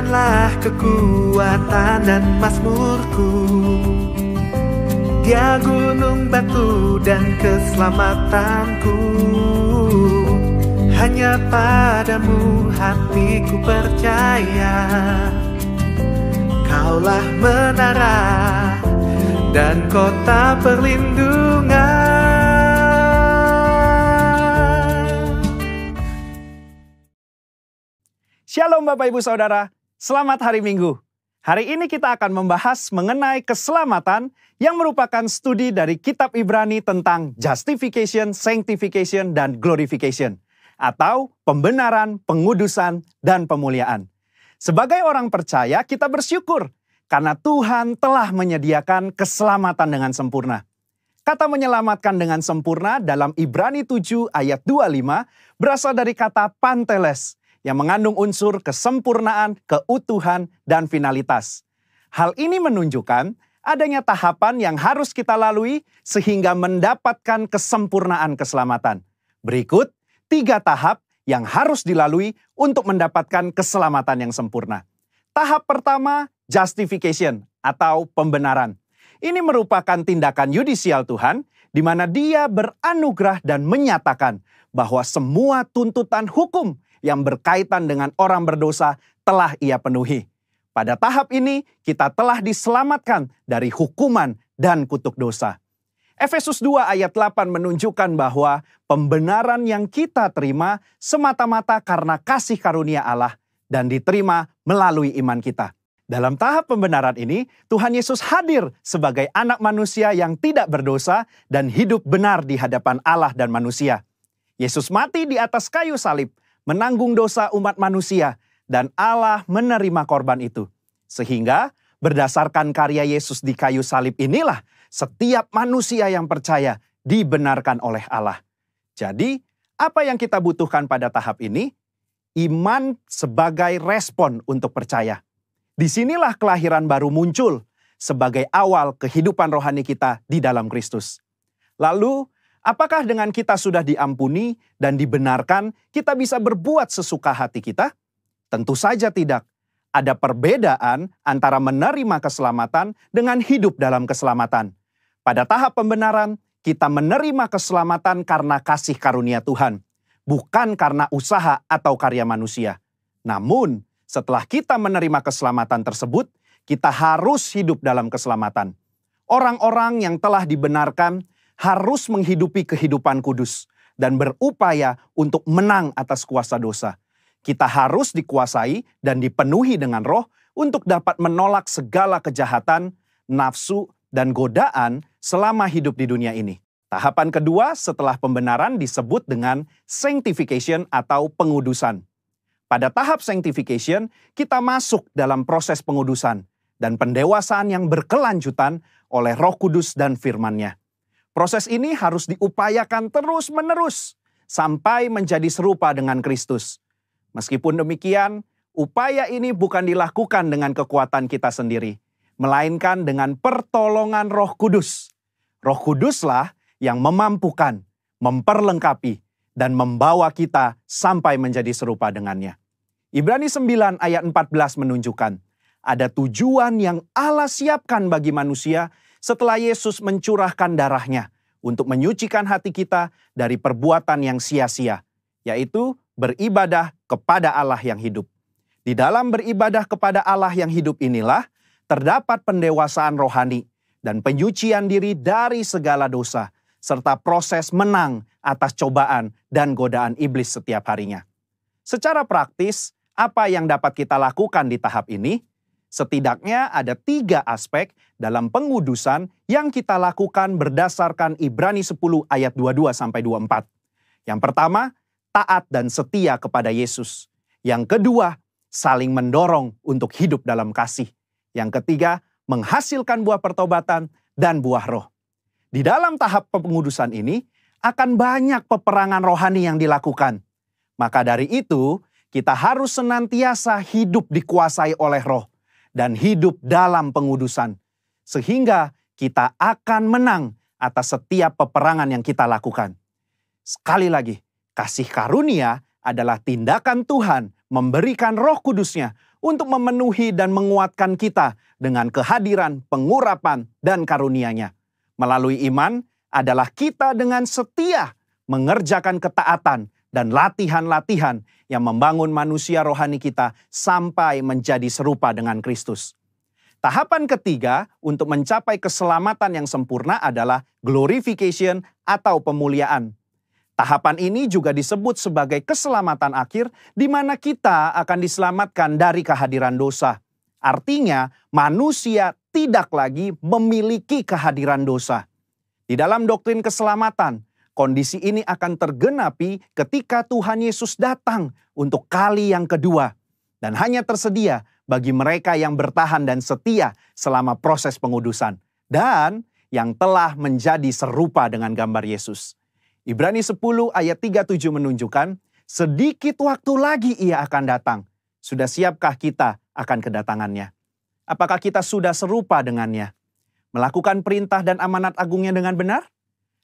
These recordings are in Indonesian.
Tuhanlah kekuatan dan mazmurku, Dia gunung batu dan keselamatanku. Hanya padamu hatiku percaya, Kaulah menara dan kota perlindungan. Shalom Bapak Ibu Saudara, selamat hari Minggu. Hari ini kita akan membahas mengenai keselamatan yang merupakan studi dari kitab Ibrani tentang justification, sanctification, dan glorification, atau pembenaran, pengudusan, dan pemuliaan. Sebagai orang percaya, kita bersyukur karena Tuhan telah menyediakan keselamatan dengan sempurna. Kata menyelamatkan dengan sempurna dalam Ibrani 7 ayat 25 berasal dari kata panteles, yang mengandung unsur kesempurnaan, keutuhan, dan finalitas. Hal ini menunjukkan adanya tahapan yang harus kita lalui sehingga mendapatkan kesempurnaan keselamatan. Berikut 3 tahap yang harus dilalui untuk mendapatkan keselamatan yang sempurna. Tahap pertama, justification atau pembenaran. Ini merupakan tindakan yudisial Tuhan di mana Dia beranugerah dan menyatakan bahwa semua tuntutan hukum yang berkaitan dengan orang berdosa telah Ia penuhi. Pada tahap ini, kita telah diselamatkan dari hukuman dan kutuk dosa. Efesus 2 ayat 8 menunjukkan bahwa pembenaran yang kita terima semata-mata karena kasih karunia Allah dan diterima melalui iman kita. Dalam tahap pembenaran ini, Tuhan Yesus hadir sebagai anak manusia yang tidak berdosa dan hidup benar di hadapan Allah dan manusia. Yesus mati di atas kayu salib, menanggung dosa umat manusia, dan Allah menerima korban itu. Sehingga berdasarkan karya Yesus di kayu salib inilah setiap manusia yang percaya dibenarkan oleh Allah. Jadi, apa yang kita butuhkan pada tahap ini? Iman sebagai respon untuk percaya. Disinilah kelahiran baru muncul sebagai awal kehidupan rohani kita di dalam Kristus. Lalu, apakah dengan kita sudah diampuni dan dibenarkan, kita bisa berbuat sesuka hati kita? Tentu saja tidak. Ada perbedaan antara menerima keselamatan dengan hidup dalam keselamatan. Pada tahap pembenaran, kita menerima keselamatan karena kasih karunia Tuhan, bukan karena usaha atau karya manusia. Namun, setelah kita menerima keselamatan tersebut, kita harus hidup dalam keselamatan. Orang-orang yang telah dibenarkan harus menghidupi kehidupan kudus dan berupaya untuk menang atas kuasa dosa. Kita harus dikuasai dan dipenuhi dengan Roh untuk dapat menolak segala kejahatan, nafsu, dan godaan selama hidup di dunia ini. Tahapan kedua setelah pembenaran disebut dengan sanctification atau pengudusan. Pada tahap sanctification, kita masuk dalam proses pengudusan dan pendewasaan yang berkelanjutan oleh Roh Kudus dan firman-Nya. Proses ini harus diupayakan terus-menerus sampai menjadi serupa dengan Kristus. Meskipun demikian, upaya ini bukan dilakukan dengan kekuatan kita sendiri, melainkan dengan pertolongan Roh Kudus. Roh Kuduslah yang memampukan, memperlengkapi, dan membawa kita sampai menjadi serupa dengannya. Ibrani 9 ayat 14 menunjukkan, ada tujuan yang Allah siapkan bagi manusia setelah Yesus mencurahkan darahnya untuk menyucikan hati kita dari perbuatan yang sia-sia, yaitu beribadah kepada Allah yang hidup. Di dalam beribadah kepada Allah yang hidup inilah terdapat pendewasaan rohani dan penyucian diri dari segala dosa, serta proses menang atas cobaan dan godaan iblis setiap harinya. Secara praktis, apa yang dapat kita lakukan di tahap ini? Setidaknya ada 3 aspek dalam pengudusan yang kita lakukan berdasarkan Ibrani 10 ayat 22-24. Yang pertama, taat dan setia kepada Yesus. Yang kedua, saling mendorong untuk hidup dalam kasih. Yang ketiga, menghasilkan buah pertobatan dan buah roh. Di dalam tahap pengudusan ini, akan banyak peperangan rohani yang dilakukan. Maka dari itu, kita harus senantiasa hidup dikuasai oleh roh dan hidup dalam pengudusan. Sehingga kita akan menang atas setiap peperangan yang kita lakukan. Sekali lagi, kasih karunia adalah tindakan Tuhan memberikan Roh Kudus-Nya untuk memenuhi dan menguatkan kita dengan kehadiran, pengurapan, dan karunia-Nya. Melalui iman adalah kita dengan setia mengerjakan ketaatan dan latihan-latihan yang membangun manusia rohani kita sampai menjadi serupa dengan Kristus. Tahapan ketiga untuk mencapai keselamatan yang sempurna adalah glorification atau pemuliaan. Tahapan ini juga disebut sebagai keselamatan akhir, di mana kita akan diselamatkan dari kehadiran dosa. Artinya, manusia tidak lagi memiliki kehadiran dosa. Di dalam doktrin keselamatan, kondisi ini akan tergenapi ketika Tuhan Yesus datang untuk kali yang kedua. Dan hanya tersedia bagi mereka yang bertahan dan setia selama proses pengudusan. Dan yang telah menjadi serupa dengan gambar Yesus. Ibrani 10 ayat 37 menunjukkan, sedikit waktu lagi Ia akan datang. Sudah siapkah kita akan kedatangannya? Apakah kita sudah serupa dengannya? Melakukan perintah dan amanat agungnya dengan benar?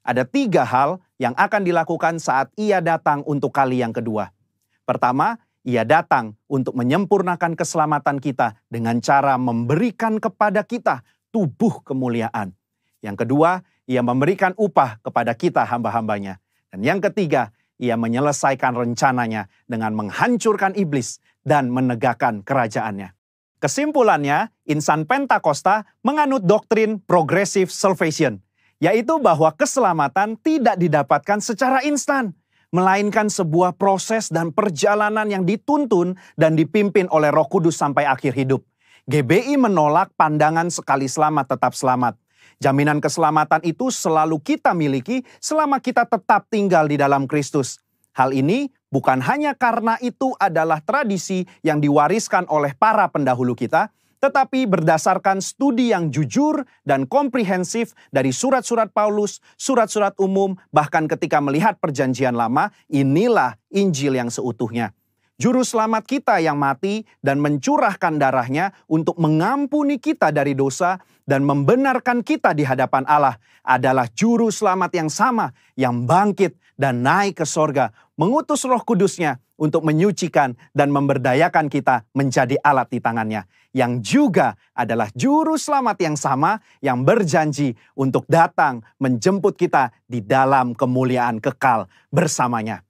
Ada 3 hal yang akan dilakukan saat Ia datang untuk kali yang kedua. Pertama, Ia datang untuk menyempurnakan keselamatan kita dengan cara memberikan kepada kita tubuh kemuliaan. Yang kedua, Ia memberikan upah kepada kita hamba-hambanya. Dan yang ketiga, Ia menyelesaikan rencananya dengan menghancurkan iblis dan menegakkan kerajaannya. Kesimpulannya, insan Pentakosta menganut doktrin progressive salvation, yaitu bahwa keselamatan tidak didapatkan secara instan, melainkan sebuah proses dan perjalanan yang dituntun dan dipimpin oleh Roh Kudus sampai akhir hidup. GBI menolak pandangan sekali selamat tetap selamat. Jaminan keselamatan itu selalu kita miliki selama kita tetap tinggal di dalam Kristus. Hal ini bukan hanya karena itu adalah tradisi yang diwariskan oleh para pendahulu kita, tetapi berdasarkan studi yang jujur dan komprehensif dari surat-surat Paulus, surat-surat umum, bahkan ketika melihat perjanjian lama, inilah Injil yang seutuhnya. Juru selamat kita yang mati dan mencurahkan darahnya untuk mengampuni kita dari dosa dan membenarkan kita di hadapan Allah adalah juru selamat yang sama yang bangkit dan naik ke sorga, mengutus Roh Kudusnya untuk menyucikan dan memberdayakan kita menjadi alat di tangannya, yang juga adalah juru selamat yang sama yang berjanji untuk datang menjemput kita di dalam kemuliaan kekal bersamanya.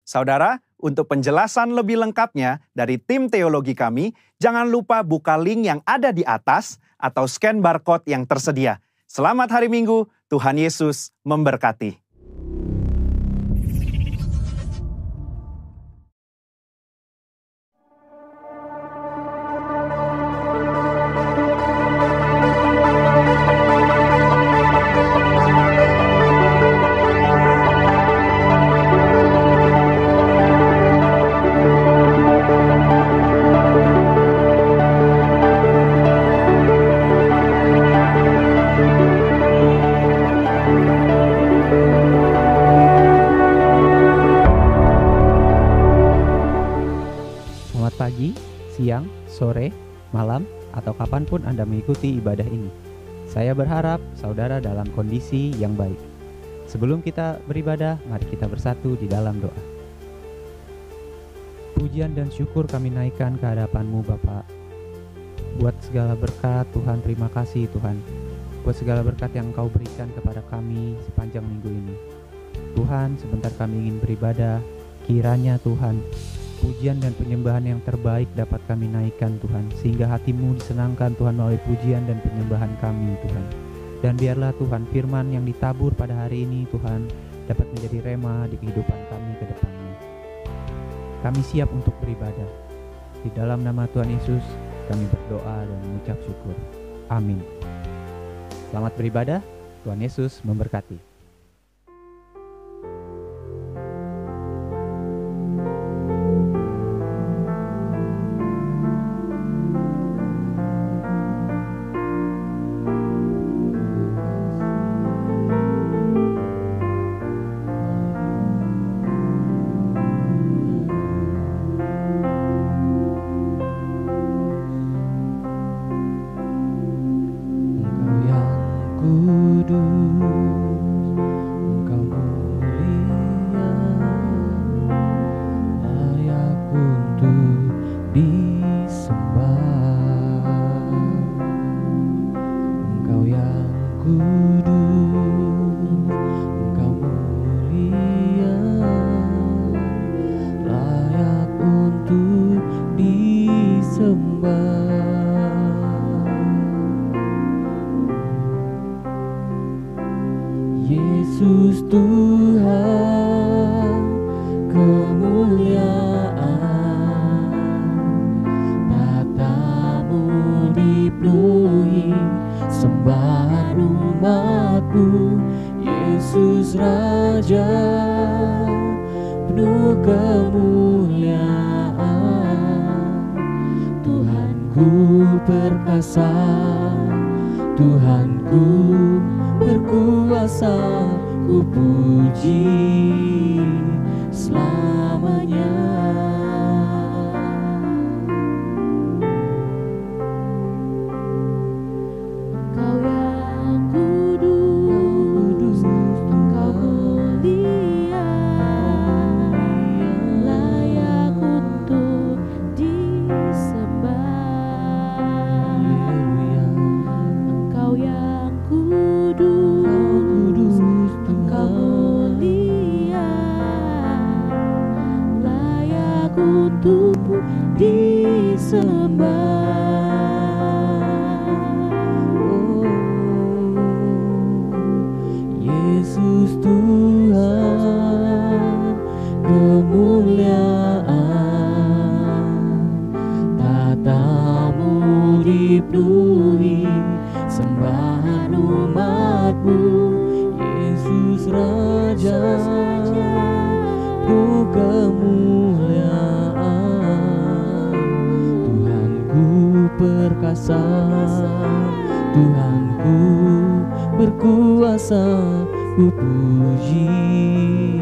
Saudara, untuk penjelasan lebih lengkapnya dari tim teologi kami, jangan lupa buka link yang ada di atas atau scan barcode yang tersedia. Selamat hari Minggu, Tuhan Yesus memberkati. Pagi, siang, sore, malam, atau kapanpun Anda mengikuti ibadah ini. Saya berharap saudara dalam kondisi yang baik. Sebelum kita beribadah, mari kita bersatu di dalam doa. Pujian dan syukur kami naikkan ke hadapan-Mu Bapa. Buat segala berkat Tuhan, terima kasih Tuhan. Buat segala berkat yang Engkau berikan kepada kami sepanjang minggu ini. Tuhan, sebentar kami ingin beribadah. Kiranya Tuhan, pujian dan penyembahan yang terbaik dapat kami naikkan Tuhan, sehingga hati-Mu disenangkan Tuhan melalui pujian dan penyembahan kami Tuhan. Dan biarlah Tuhan firman yang ditabur pada hari ini Tuhan dapat menjadi rema di kehidupan kami ke depannya. Kami siap untuk beribadah. Di dalam nama Tuhan Yesus kami berdoa dan mengucap syukur. Amin. Selamat beribadah, Tuhan Yesus memberkati. sembah. Yesus Tuhan, kemuliaan tatamu dipenuhi sembahan umatmu. Yesus Raja penuh kemuliaan, Tuhanku perkasa, Tuhanku berkuasa, ku puji selamanya. Engkau yang kudus, Engkau mulia, layak untuk disembah. Engkau yang kudus, Engkau mulia, layak untuk disembah. Yesus Tuhan, kemuliaan tatamu dipenuhi sembahan umatmu. Yesus Raja penuh kemuliaan, Tuhanku perkasa, Tuhanku berkuasa, ku puji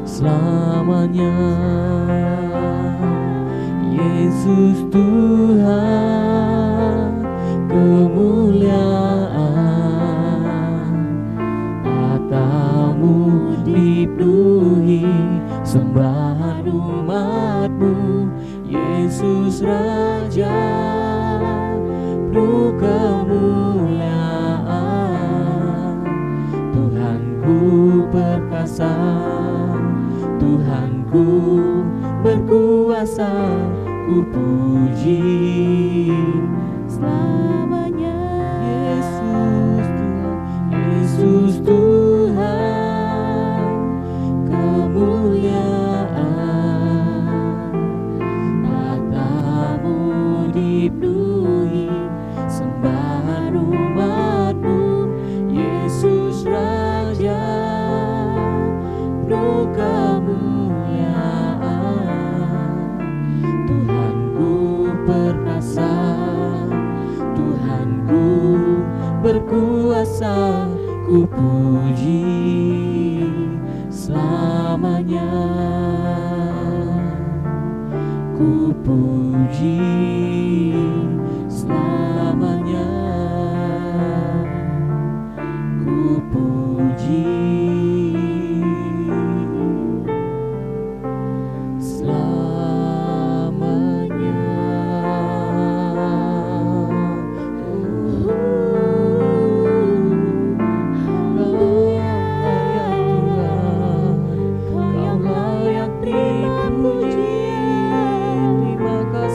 selamanya. Yesus Tuhan, kemuliaan tatamu dipenuhi sembahan umatmu. Yesus Raja penuh kemuliaan, Tuhanku perkasa, Tuhanku berkuasa, ku puji Selamanya. Yesus Tuhan, Yesus Tuhan, kemuliaan tatamu dipenuhi sembahan umatmu. Yesus Raja penuh kemuliaan, Tuhanku perkasa, Tuhanku berkuasa, ku puji selamanya. Ku puji selamanya. Ku puji selamanya. Kau layak Tuhan, Kau layak terima pujian. Terima kasih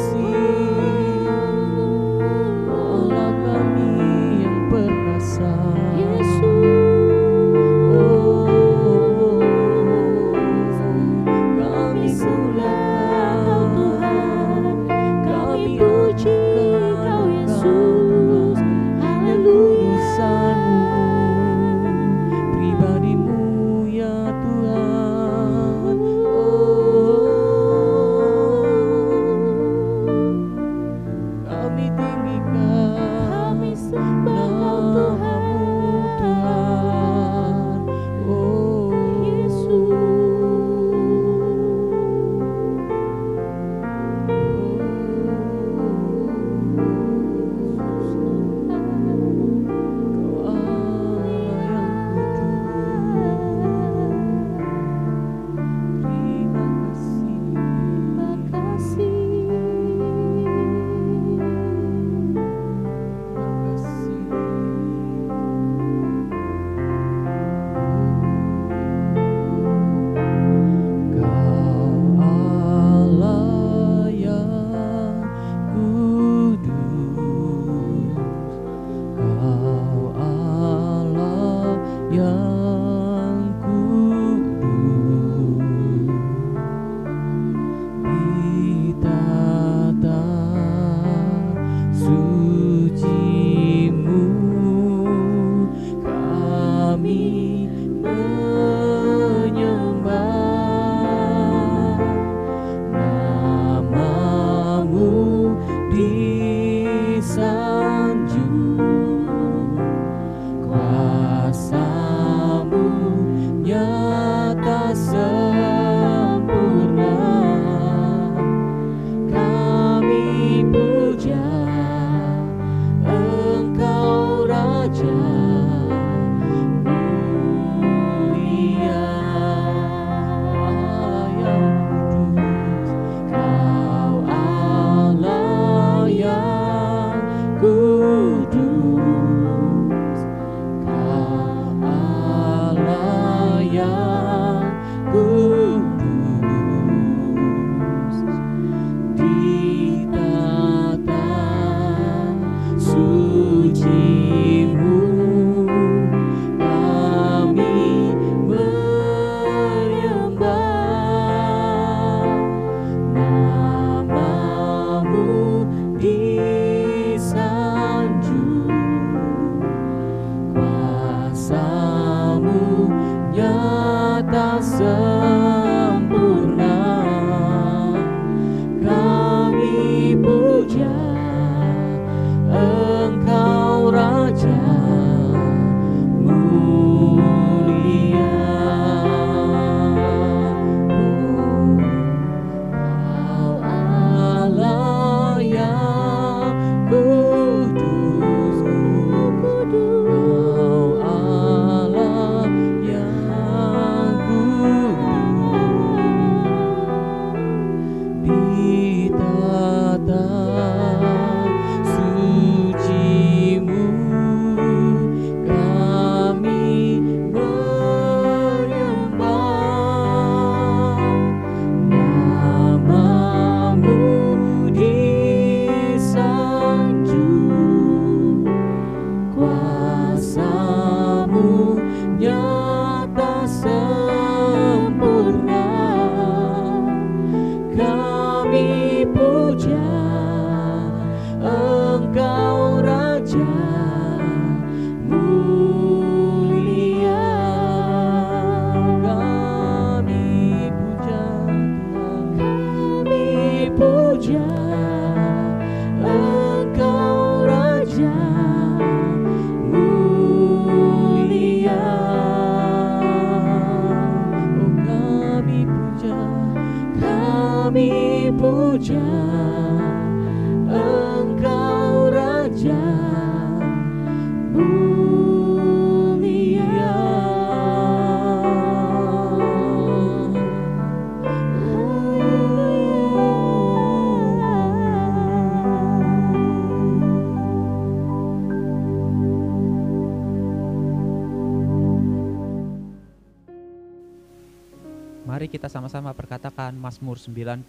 kita sama-sama perkatakan Mazmur 91.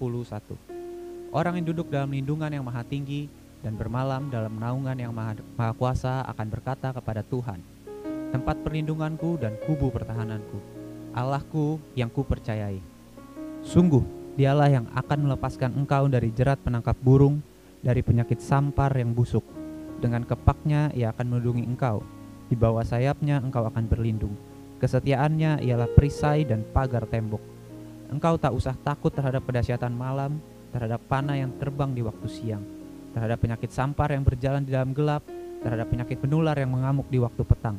Orang yang duduk dalam lindungan yang maha tinggi dan bermalam dalam naungan yang maha kuasa akan berkata kepada Tuhan, tempat perlindunganku dan kubu pertahananku, Allahku yang kupercayai. Sungguh, dialah yang akan melepaskan engkau dari jerat penangkap burung, dari penyakit sampar yang busuk. Dengan kepaknya ia akan melindungi engkau, di bawah sayapnya engkau akan berlindung. Kesetiaannya ialah perisai dan pagar tembok. Engkau tak usah takut terhadap kedahsyatan malam, terhadap panah yang terbang di waktu siang, terhadap penyakit sampar yang berjalan di dalam gelap, terhadap penyakit penular yang mengamuk di waktu petang.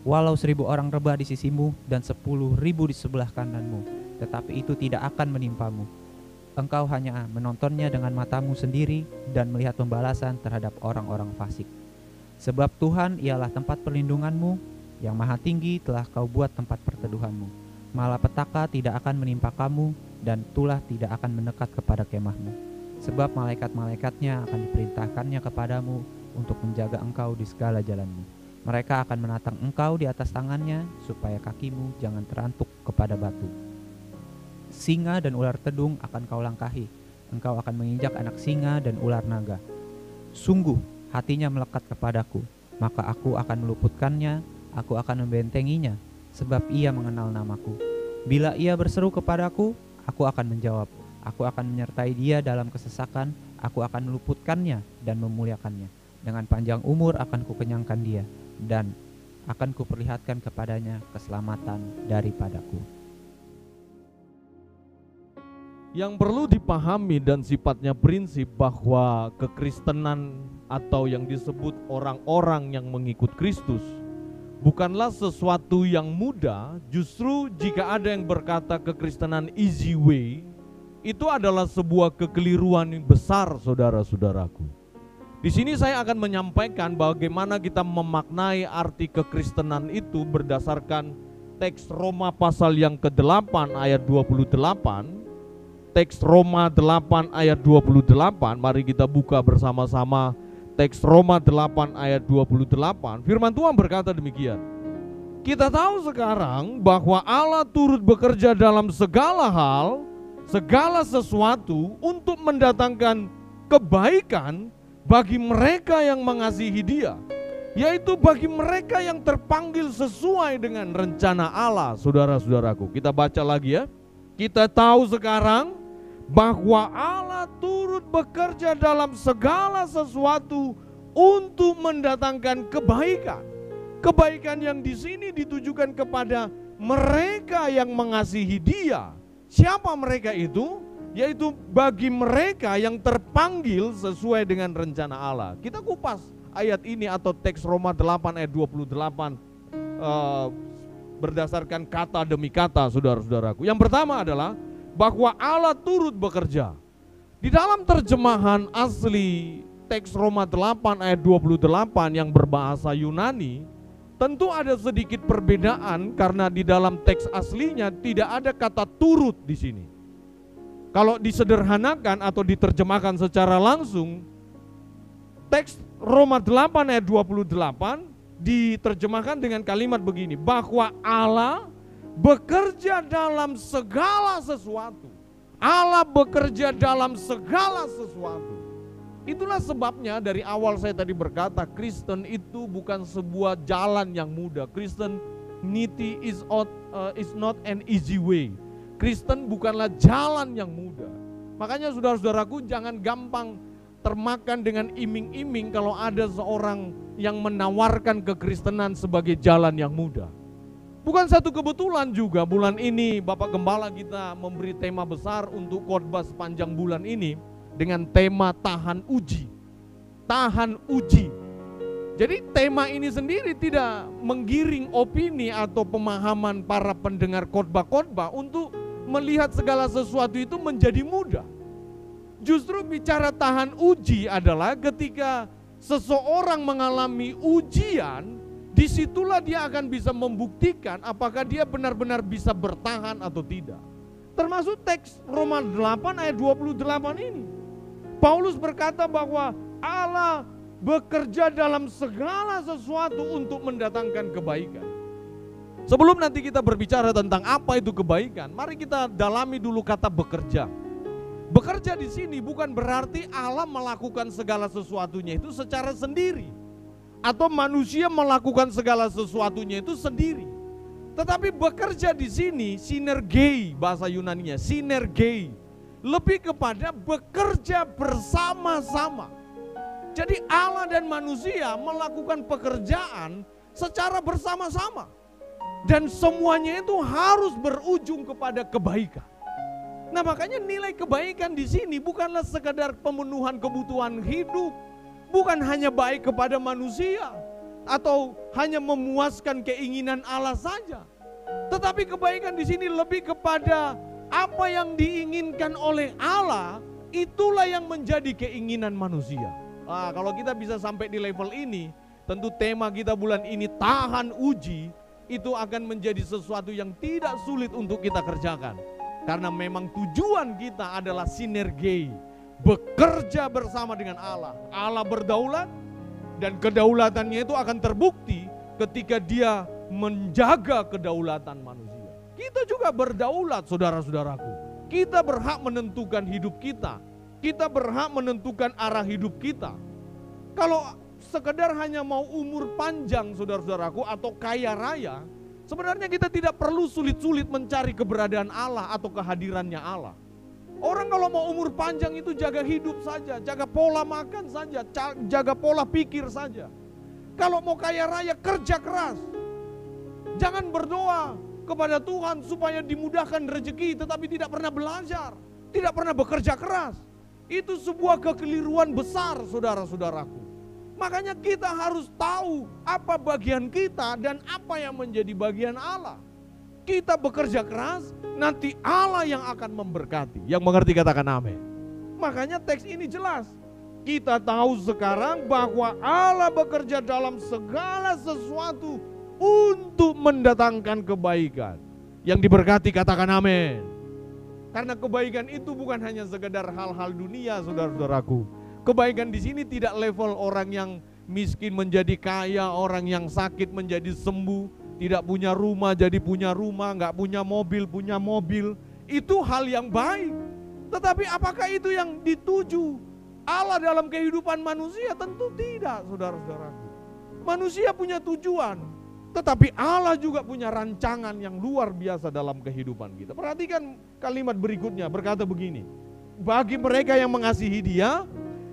Walau 1000 orang rebah di sisimu dan 10.000 di sebelah kananmu, tetapi itu tidak akan menimpamu. Engkau hanya menontonnya dengan matamu sendiri dan melihat pembalasan terhadap orang-orang fasik. Sebab Tuhan ialah tempat perlindunganmu, yang maha tinggi telah kau buat tempat perteduhanmu. Malapetaka tidak akan menimpa kamu, dan tulah tidak akan mendekat kepada kemahmu. Sebab malaikat-malaikatnya akan diperintahkannya kepadamu untuk menjaga engkau di segala jalanmu. Mereka akan menatang engkau di atas tangannya, supaya kakimu jangan terantuk kepada batu. Singa dan ular tedung akan kau langkahi. Engkau akan menginjak anak singa dan ular naga. Sungguh hatinya melekat kepadaku, maka aku akan meluputkannya, aku akan membentenginya, sebab ia mengenal namaku. Bila ia berseru kepadaku, aku akan menjawab. Aku akan menyertai dia dalam kesesakan, aku akan meluputkannya dan memuliakannya. Dengan panjang umur akan kukenyangkan dia, dan akan kuperlihatkan kepadanya keselamatan daripadaku. Yang perlu dipahami dan sifatnya prinsip bahwa kekristenan atau yang disebut orang-orang yang mengikut Kristus bukanlah sesuatu yang mudah. Justru jika ada yang berkata kekristenan easy way, itu adalah sebuah kekeliruan yang besar, saudara-saudaraku. Di sini saya akan menyampaikan bagaimana kita memaknai arti kekristenan itu berdasarkan teks Roma pasal yang ke-8 ayat 28. Teks Roma 8 ayat 28, mari kita buka bersama-sama teks Roma 8 ayat 28. Firman Tuhan berkata demikian. Kita tahu sekarang bahwa Allah turut bekerja dalam segala hal, segala sesuatu untuk mendatangkan kebaikan bagi mereka yang mengasihi Dia, yaitu bagi mereka yang terpanggil sesuai dengan rencana Allah. Saudara-saudaraku, kita baca lagi ya. Kita tahu sekarang bahwa Allah turut bekerja dalam segala sesuatu untuk mendatangkan kebaikan. Kebaikan yang di sini ditujukan kepada mereka yang mengasihi Dia. Siapa mereka itu? Yaitu bagi mereka yang terpanggil sesuai dengan rencana Allah. Kita kupas ayat ini atau teks Roma 8 ayat 28 berdasarkan kata demi kata, saudara-saudaraku. Yang pertama adalah bahwa Allah turut bekerja. Di dalam terjemahan asli teks Roma 8 ayat 28 yang berbahasa Yunani, tentu ada sedikit perbedaan karena di dalam teks aslinya tidak ada kata turut di sini. Kalau disederhanakan atau diterjemahkan secara langsung, teks Roma 8 ayat 28 diterjemahkan dengan kalimat begini, bahwa Allah bekerja dalam segala sesuatu. Allah bekerja dalam segala sesuatu. Itulah sebabnya dari awal saya tadi berkata, Kristen itu bukan sebuah jalan yang mudah. Christianity is not an easy way. Kristen bukanlah jalan yang mudah. Makanya saudara-saudaraku, jangan gampang termakan dengan iming-iming kalau ada seorang yang menawarkan kekristenan sebagai jalan yang mudah. Bukan satu kebetulan juga bulan ini Bapak Gembala kita memberi tema besar untuk khotbah sepanjang bulan ini dengan tema tahan uji. Tahan uji. Jadi tema ini sendiri tidak menggiring opini atau pemahaman para pendengar khotbah-khotbah untuk melihat segala sesuatu itu menjadi mudah. Justru bicara tahan uji adalah ketika seseorang mengalami ujian, disitulah dia akan bisa membuktikan apakah dia benar-benar bisa bertahan atau tidak. Termasuk teks Roma 8 ayat 28 ini. Paulus berkata bahwa Allah bekerja dalam segala sesuatu untuk mendatangkan kebaikan. Sebelum nanti kita berbicara tentang apa itu kebaikan, mari kita dalami dulu kata bekerja. Bekerja di sini bukan berarti Allah melakukan segala sesuatunya itu secara sendiri, atau manusia melakukan segala sesuatunya itu sendiri. Tetapi bekerja di sini sinergei, bahasa Yunaninya sinergei, lebih kepada bekerja bersama-sama. Jadi Allah dan manusia melakukan pekerjaan secara bersama-sama, dan semuanya itu harus berujung kepada kebaikan. Nah, makanya nilai kebaikan di sini bukanlah sekadar pemenuhan kebutuhan hidup, bukan hanya baik kepada manusia atau hanya memuaskan keinginan Allah saja. Tetapi kebaikan di sini lebih kepada apa yang diinginkan oleh Allah, itulah yang menjadi keinginan manusia. Nah, kalau kita bisa sampai di level ini, tentu tema kita bulan ini tahan uji, itu akan menjadi sesuatu yang tidak sulit untuk kita kerjakan. Karena memang tujuan kita adalah sinergi, bekerja bersama dengan Allah. Allah berdaulat, dan kedaulatannya itu akan terbukti ketika dia menjaga kedaulatan manusia. Kita juga berdaulat, saudara-saudaraku. Kita berhak menentukan hidup kita. Kita berhak menentukan arah hidup kita. Kalau sekedar hanya mau umur panjang, saudara-saudaraku, atau kaya raya, sebenarnya kita tidak perlu sulit-sulit mencari keberadaan Allah atau kehadirannya Allah. Orang kalau mau umur panjang itu jaga hidup saja, jaga pola makan saja, jaga pola pikir saja. Kalau mau kaya raya, kerja keras. Jangan berdoa kepada Tuhan supaya dimudahkan rezeki tetapi tidak pernah belajar, tidak pernah bekerja keras. Itu sebuah kekeliruan besar, saudara-saudaraku. Makanya kita harus tahu apa bagian kita dan apa yang menjadi bagian Allah. Kita bekerja keras, nanti Allah yang akan memberkati. Yang mengerti katakan amin. Makanya teks ini jelas. Kita tahu sekarang bahwa Allah bekerja dalam segala sesuatu untuk mendatangkan kebaikan. Yang diberkati katakan amin. Karena kebaikan itu bukan hanya sekedar hal-hal dunia, saudara-saudaraku. Kebaikan di sini tidak level orang yang miskin menjadi kaya, orang yang sakit menjadi sembuh. Tidak punya rumah jadi punya rumah, nggak punya mobil. Itu hal yang baik. Tetapi apakah itu yang dituju Allah dalam kehidupan manusia? Tentu tidak, saudara-saudaraku. Manusia punya tujuan, tetapi Allah juga punya rancangan yang luar biasa dalam kehidupan kita. Perhatikan kalimat berikutnya, berkata begini. Bagi mereka yang mengasihi Dia,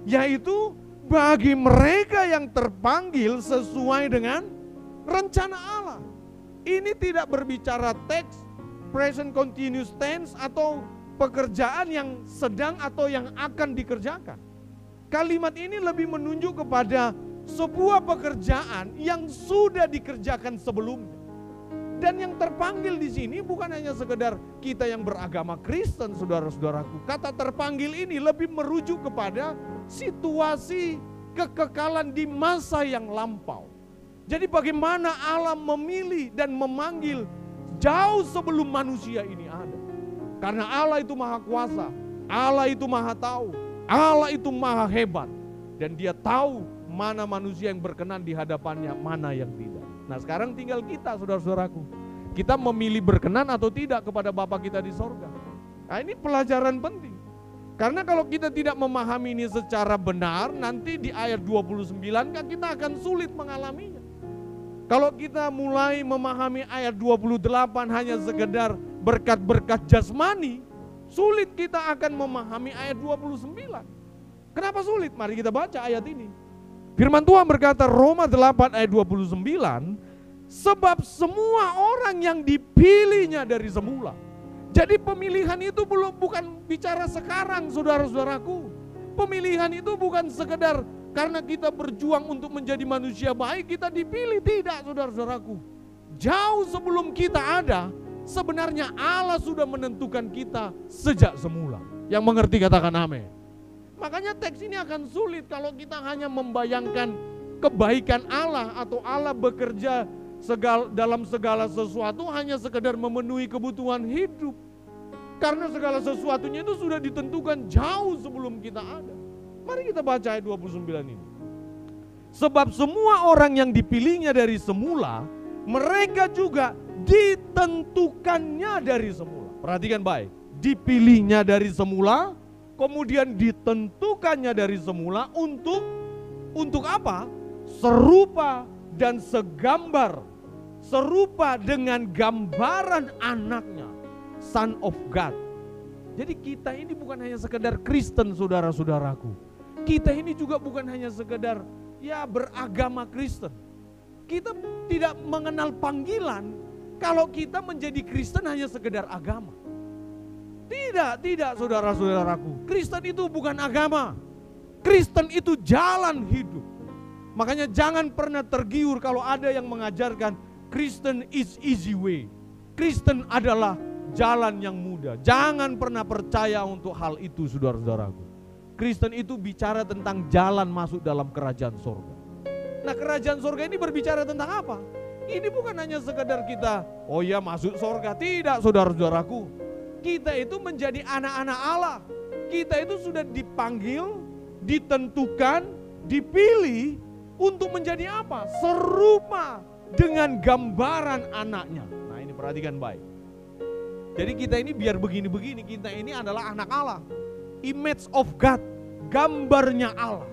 yaitu bagi mereka yang terpanggil sesuai dengan rencana Allah. Ini tidak berbicara teks present continuous tense atau pekerjaan yang sedang atau yang akan dikerjakan. Kalimat ini lebih menunjuk kepada sebuah pekerjaan yang sudah dikerjakan sebelumnya. Dan yang terpanggil di sini bukan hanya sekedar kita yang beragama Kristen, saudara-saudaraku. Kata terpanggil ini lebih merujuk kepada situasi kekekalan di masa yang lampau. Jadi bagaimana Allah memilih dan memanggil jauh sebelum manusia ini ada. Karena Allah itu maha kuasa, Allah itu maha tahu, Allah itu maha hebat. Dan Dia tahu mana manusia yang berkenan di hadapannya, mana yang tidak. Nah, sekarang tinggal kita, saudara-saudaraku. Kita memilih berkenan atau tidak kepada Bapa kita di sorga. Nah, ini pelajaran penting. Karena kalau kita tidak memahami ini secara benar, nanti di ayat 29 kan kita akan sulit mengalaminya. Kalau kita mulai memahami ayat 28 hanya sekedar berkat-berkat jasmani, sulit kita akan memahami ayat 29. Kenapa sulit? Mari kita baca ayat ini. Firman Tuhan berkata, Roma 8 ayat 29, sebab semua orang yang dipilihnya dari semula. Jadi pemilihan itu bukan bicara sekarang, saudara-saudaraku. Pemilihan itu bukan sekedar karena kita berjuang untuk menjadi manusia baik, kita dipilih. Tidak, saudara-saudaraku. Jauh sebelum kita ada, sebenarnya Allah sudah menentukan kita sejak semula. Yang mengerti katakan amin. Makanya teks ini akan sulit kalau kita hanya membayangkan kebaikan Allah atau Allah bekerja dalam segala sesuatu hanya sekedar memenuhi kebutuhan hidup. Karena segala sesuatunya itu sudah ditentukan jauh sebelum kita ada. Mari kita baca ayat 29 ini. Sebab semua orang yang dipilihnya dari semula, mereka juga ditentukannya dari semula. Perhatikan baik, dipilihnya dari semula, kemudian ditentukannya dari semula untuk apa? Serupa dan segambar, serupa dengan gambaran anaknya, Son of God. Jadi kita ini bukan hanya sekedar Kristen, saudara-saudaraku. Kita ini juga bukan hanya sekedar beragama Kristen. Kita tidak mengenal panggilan kalau kita menjadi Kristen hanya sekedar agama. Tidak saudara-saudaraku. Kristen itu bukan agama. Kristen itu jalan hidup. Makanya jangan pernah tergiur kalau ada yang mengajarkan Kristen is easy way. Kristen adalah jalan yang mudah. Jangan pernah percaya untuk hal itu, saudara-saudaraku. Kristen itu bicara tentang jalan masuk dalam kerajaan sorga. Nah, kerajaan sorga ini berbicara tentang apa? Ini bukan hanya sekedar kita, masuk sorga. Tidak, saudara-saudaraku. Kita itu menjadi anak-anak Allah. Kita itu sudah dipanggil, ditentukan, dipilih untuk menjadi apa? Serupa dengan gambaran anaknya. Nah, ini perhatikan baik. Jadi kita ini biar begini-begini, kita ini adalah anak Allah. Image of God, gambarnya Allah.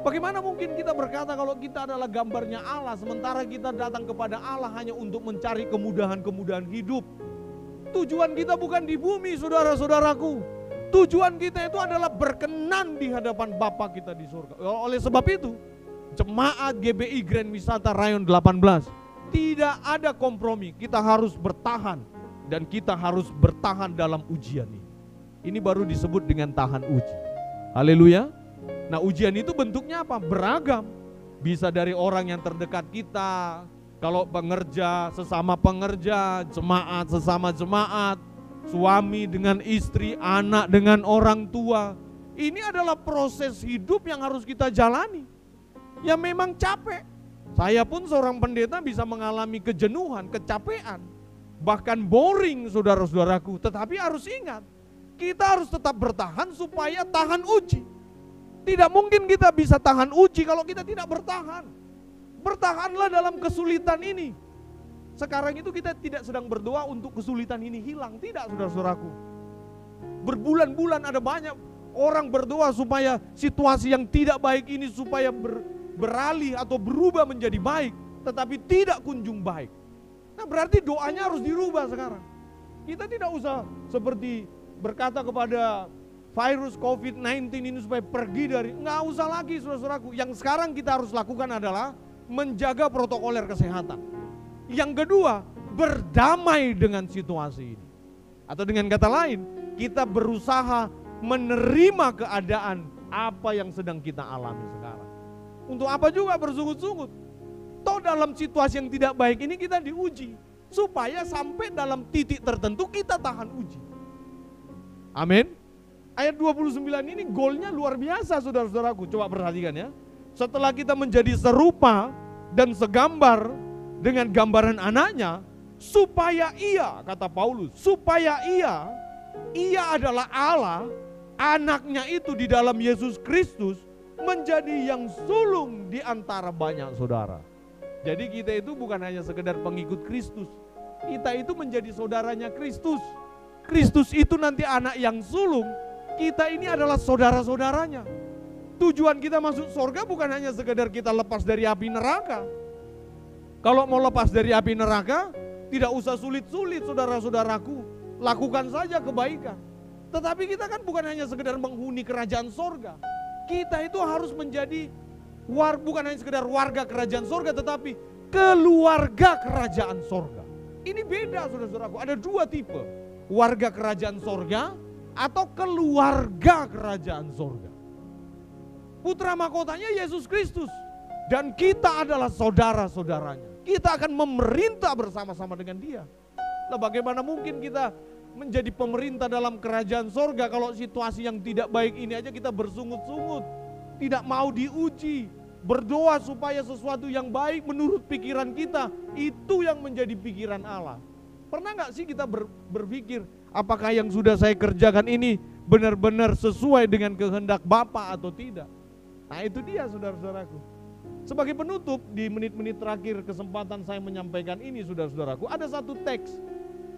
Bagaimana mungkin kita berkata kalau kita adalah gambarnya Allah, sementara kita datang kepada Allah hanya untuk mencari kemudahan-kemudahan hidup. Tujuan kita bukan di bumi, saudara-saudaraku. Tujuan kita itu adalah berkenan di hadapan Bapa kita di surga. Oleh sebab itu, jemaat GBI Grand Wisata Rayon 18, tidak ada kompromi. Kita harus bertahan dan kita harus bertahan dalam ujian ini. Ini baru disebut dengan tahan uji. Haleluya. Nah, ujian itu bentuknya apa? Beragam. Bisa dari orang yang terdekat kita, kalau pengerja, sesama pengerja, jemaat sesama jemaat, suami dengan istri, anak dengan orang tua. Ini adalah proses hidup yang harus kita jalani. Ya memang capek. Saya pun seorang pendeta bisa mengalami kejenuhan, kecapean, bahkan boring, saudara-saudaraku. Tetapi harus ingat, kita harus tetap bertahan supaya tahan uji. Tidak mungkin kita bisa tahan uji kalau kita tidak bertahan. Bertahanlah dalam kesulitan ini. Sekarang itu kita tidak sedang berdoa untuk kesulitan ini hilang. Tidak, saudara-saudaraku. Berbulan-bulan ada banyak orang berdoa supaya situasi yang tidak baik ini supaya beralih atau berubah menjadi baik. Tetapi tidak kunjung baik. Nah, berarti doanya harus dirubah sekarang. Kita tidak usah seperti berkata kepada virus COVID-19 ini supaya pergi dari, nggak usah lagi, saudara-saudaraku. Yang sekarang kita harus lakukan adalah menjaga protokoler kesehatan. Yang kedua, berdamai dengan situasi ini. Atau dengan kata lain, kita berusaha menerima keadaan apa yang sedang kita alami sekarang. Untuk apa juga bersungut-sungut? Toh dalam situasi yang tidak baik ini kita diuji, supaya sampai dalam titik tertentu kita tahan uji. Amin. Ayat 29 ini golnya luar biasa, saudara-saudaraku. Coba perhatikan ya. Setelah kita menjadi serupa dan segambar dengan gambaran anaknya, supaya ia, kata Paulus, supaya ia adalah Allah, anaknya itu di dalam Yesus Kristus, menjadi yang sulung di antara banyak saudara. Jadi kita itu bukan hanya sekedar pengikut Kristus, kita itu menjadi saudaranya Kristus. Kristus itu nanti anak yang sulung, kita ini adalah saudara-saudaranya. Tujuan kita masuk surga bukan hanya sekedar kita lepas dari api neraka. Kalau mau lepas dari api neraka, tidak usah sulit-sulit, saudara-saudaraku. Lakukan saja kebaikan. Tetapi kita kan bukan hanya sekedar menghuni kerajaan surga. Kita itu harus menjadi bukan hanya sekedar warga kerajaan surga, tetapi keluarga kerajaan surga. Ini beda, saudara-saudaraku. Ada dua tipe, warga kerajaan surga atau keluarga kerajaan surga. Putra mahkotanya Yesus Kristus, dan kita adalah saudara-saudaranya. Kita akan memerintah bersama-sama dengan dia. Nah, bagaimana mungkin kita menjadi pemerintah dalam kerajaan sorga kalau situasi yang tidak baik ini aja kita bersungut-sungut, tidak mau diuji, berdoa supaya sesuatu yang baik menurut pikiran kita, itu yang menjadi pikiran Allah. Pernah nggak sih kita berpikir, apakah yang sudah saya kerjakan ini benar-benar sesuai dengan kehendak Bapa atau tidak? Nah, itu dia, saudara-saudaraku. Sebagai penutup di menit-menit terakhir kesempatan saya menyampaikan ini, saudara-saudaraku, ada satu teks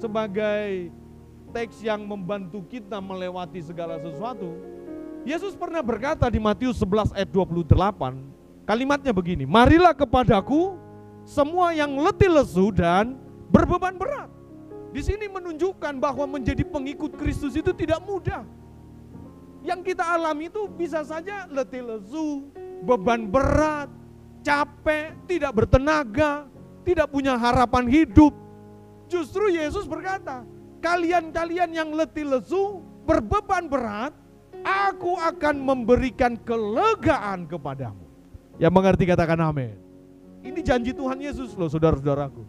sebagai teks yang membantu kita melewati segala sesuatu. Yesus pernah berkata di Matius 11 ayat 28, kalimatnya begini, marilah kepadaku semua yang letih lesu dan berbeban berat. Di sini menunjukkan bahwa menjadi pengikut Kristus itu tidak mudah. Yang kita alami itu bisa saja letih lesu, beban berat, capek, tidak bertenaga, tidak punya harapan hidup. Justru Yesus berkata, kalian-kalian yang letih lesu, berbeban berat, aku akan memberikan kelegaan kepadamu. Yang mengerti katakan amin. Ini janji Tuhan Yesus loh, saudara-saudaraku.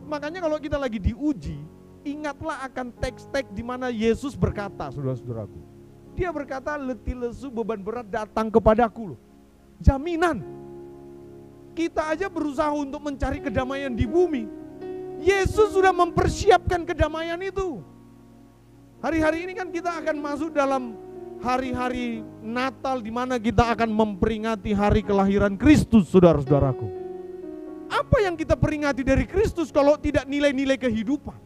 Makanya kalau kita lagi diuji, ingatlah akan teks-teks di mana Yesus berkata, saudara-saudaraku. Dia berkata, letih lesu, beban berat datang kepadaku loh. Jaminan. Kita aja berusaha untuk mencari kedamaian di bumi. Yesus sudah mempersiapkan kedamaian itu. Hari-hari ini kan kita akan masuk dalam hari-hari Natal di mana kita akan memperingati hari kelahiran Kristus, saudara-saudaraku. Apa yang kita peringati dari Kristus kalau tidak nilai-nilai kehidupan?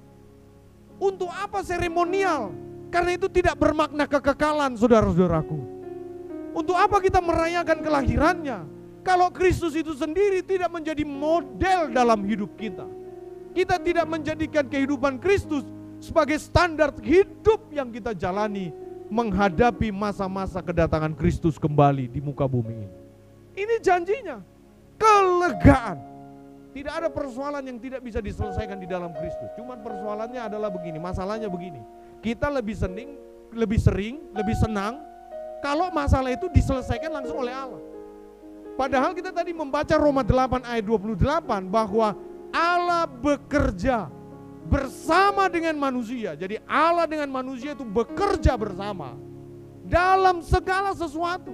Untuk apa seremonial? Karena itu tidak bermakna kekekalan, saudara-saudaraku. Untuk apa kita merayakan kelahirannya? Kalau Kristus itu sendiri tidak menjadi model dalam hidup kita. Kita tidak menjadikan kehidupan Kristus sebagai standar hidup yang kita jalani menghadapi masa-masa kedatangan Kristus kembali di muka bumi ini. Ini janjinya, kelegaan. Tidak ada persoalan yang tidak bisa diselesaikan di dalam Kristus. Cuman persoalannya adalah begini, masalahnya begini. Kita lebih sering, lebih senang kalau masalah itu diselesaikan langsung oleh Allah. Padahal kita tadi membaca Roma 8 ayat 28 bahwa Allah bekerja bersama dengan manusia. Jadi Allah dengan manusia itu bekerja bersama dalam segala sesuatu.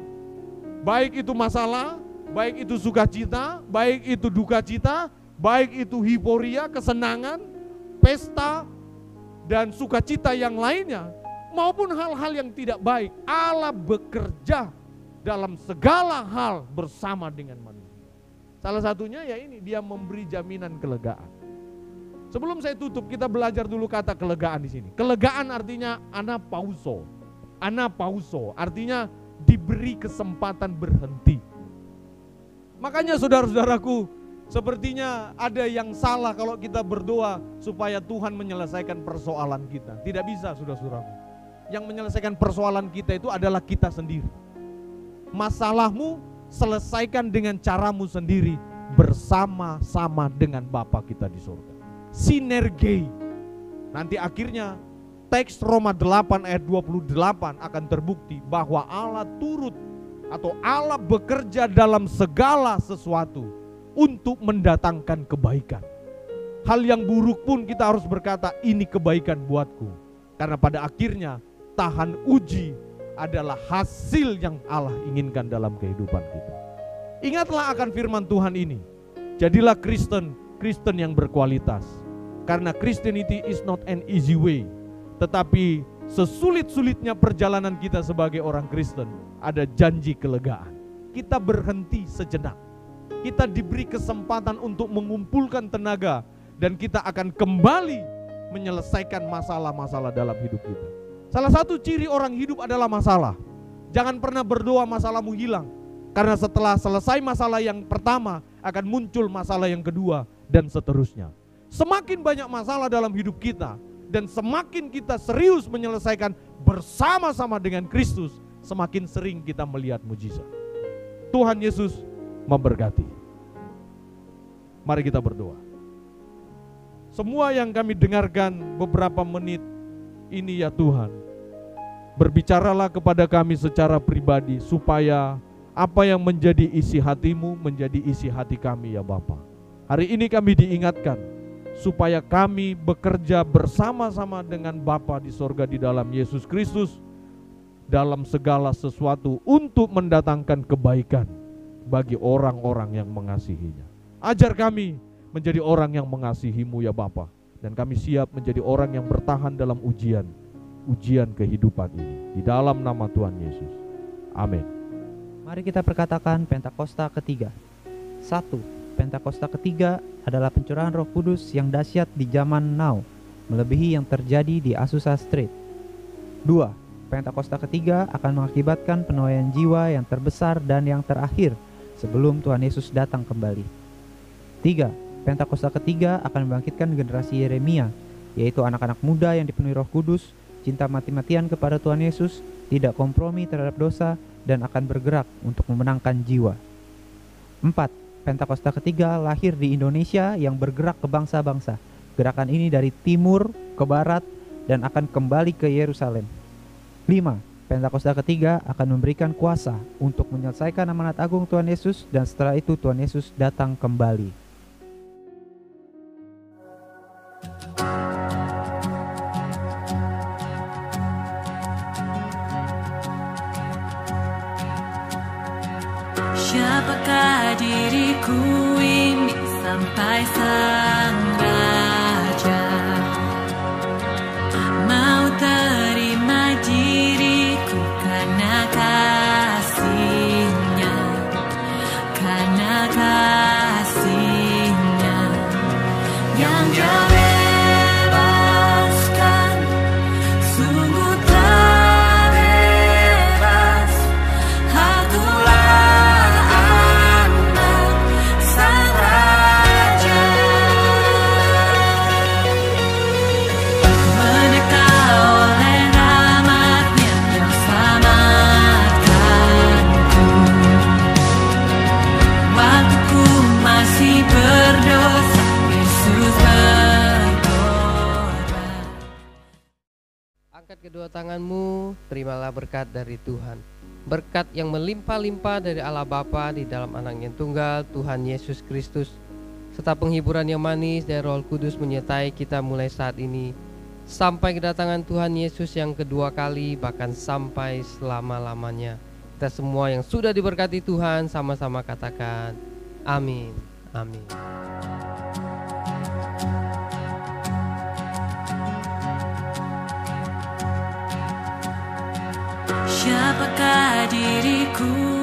Baik itu masalah, baik itu sukacita, baik itu duka cita, baik itu hiporia, kesenangan, pesta, dan sukacita yang lainnya, maupun hal-hal yang tidak baik. Allah bekerja dalam segala hal bersama dengan manusia. Salah satunya ya ini, dia memberi jaminan kelegaan. Sebelum saya tutup, kita belajar dulu kata kelegaan di sini. Kelegaan artinya anapauso. Anapauso artinya diberi kesempatan berhenti. Makanya saudara-saudaraku, sepertinya ada yang salah kalau kita berdoa supaya Tuhan menyelesaikan persoalan kita. Tidak bisa, saudara-saudaraku. Yang menyelesaikan persoalan kita itu adalah kita sendiri. Masalahmu selesaikan dengan caramu sendiri bersama-sama dengan Bapa kita di surga. Sinergi. Nanti akhirnya teks Roma 8 ayat 28 akan terbukti bahwa Allah turut atau Allah bekerja dalam segala sesuatu untuk mendatangkan kebaikan. Hal yang buruk pun kita harus berkata, ini kebaikan buatku. Karena pada akhirnya tahan uji adalah hasil yang Allah inginkan dalam kehidupan kita. Ingatlah akan firman Tuhan ini. Jadilah Kristen yang berkualitas. Karena Christianity is not an easy way. Tetapi sesulit-sulitnya perjalanan kita sebagai orang Kristen, ada janji kelegaan. Kita berhenti sejenak. Kita diberi kesempatan untuk mengumpulkan tenaga. Dan kita akan kembali menyelesaikan masalah-masalah dalam hidup kita. Salah satu ciri orang hidup adalah masalah. Jangan pernah berdoa masalahmu hilang. Karena setelah selesai masalah yang pertama, akan muncul masalah yang kedua, dan seterusnya. Semakin banyak masalah dalam hidup kita, dan semakin kita serius menyelesaikan bersama-sama dengan Kristus, semakin sering kita melihat mujizat. Tuhan Yesus memberkati. Mari kita berdoa. Semua yang kami dengarkan beberapa menit ini ya Tuhan, berbicaralah kepada kami secara pribadi supaya apa yang menjadi isi hati-Mu menjadi isi hati kami ya Bapa. Hari ini kami diingatkan supaya kami bekerja bersama-sama dengan Bapa di sorga di dalam Yesus Kristus dalam segala sesuatu untuk mendatangkan kebaikan bagi orang-orang yang mengasihinya. Ajar kami menjadi orang yang mengasihi-Mu ya Bapa. Dan kami siap menjadi orang yang bertahan dalam ujian kehidupan ini. Di dalam nama Tuhan Yesus. Amin. Mari kita perkatakan Pentakosta ketiga. 1. Pentakosta ketiga adalah pencurahan Roh Kudus yang dahsyat di zaman now, melebihi yang terjadi di Azusa Street. 2. Pentakosta ketiga akan mengakibatkan penuaian jiwa yang terbesar dan yang terakhir sebelum Tuhan Yesus datang kembali. 3. Pentakosta ketiga akan membangkitkan generasi Yeremia, yaitu anak-anak muda yang dipenuhi Roh Kudus, cinta mati-matian kepada Tuhan Yesus, tidak kompromi terhadap dosa, dan akan bergerak untuk memenangkan jiwa. 4. Pentakosta ketiga lahir di Indonesia yang bergerak ke bangsa-bangsa. Gerakan ini dari timur ke barat dan akan kembali ke Yerusalem. 5. Pentakosta ketiga akan memberikan kuasa untuk menyelesaikan amanat agung Tuhan Yesus, dan setelah itu Tuhan Yesus datang kembali. Siapakah diriku ini sampai Sang Raja mau terima diriku karena kasih-Nya, karena kasih-Nya yang Dia bebaskan, sungguh telah bebas. Akulah anak Sang Raja, menyertai oleh rahmat-Nya yang selamatkanku. Waktu ku masih berdosa, Yesus berkorban. Angkat kedua tanganmu, terimalah berkat dari Tuhan. Berkat yang melimpah-limpah dari Allah Bapa di dalam Anak-Nya tunggal, Tuhan Yesus Kristus, serta penghiburan yang manis dari Roh Kudus menyertai kita mulai saat ini sampai kedatangan Tuhan Yesus yang kedua kali, bahkan sampai selama-lamanya. Kita semua yang sudah diberkati Tuhan sama-sama katakan amin. Amin. Siapakah diriku